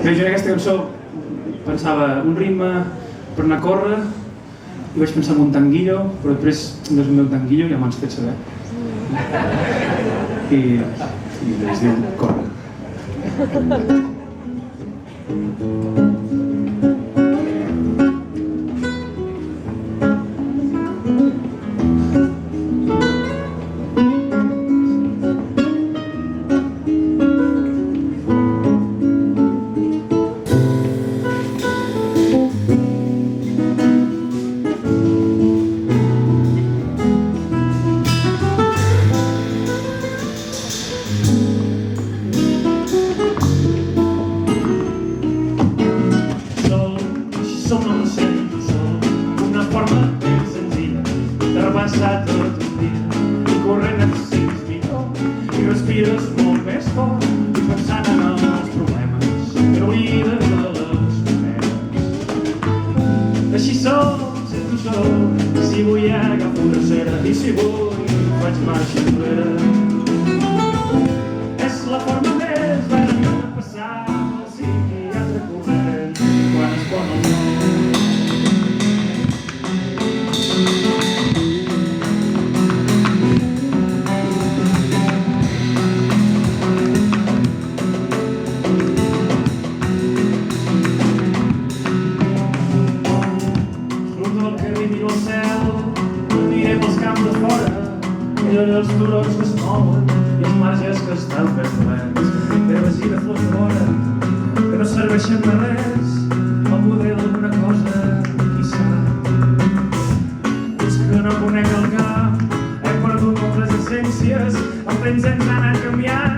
Bé, jo en aquesta cançó pensava un ritme per anar a córrer i vaig pensar en un tanguillo, però després del meu tanguillo ja m'has fet saber. I es diu córrer. Som el sento sol, una forma ben senzilla de repassar tot un dia i corrent et sents millor i respires molt més fort i pensant en els problemes que n'oblides de les penes. Així som, sento sol, i si vull agafo una cera i si vull faig marxa enrere. És la forma més barata de passar el psiquiatre corrent quan es pon el sol. Miro al cel, mirem els camps de fora, miren els turons que es mouen i els marges que estan ben plens d'herbes i de flors de vora que no serveixen de res, el model d'alguna cosa, qui sap. És que no conec el camp, he perdut moltes essències, el temps ens ha anat canviant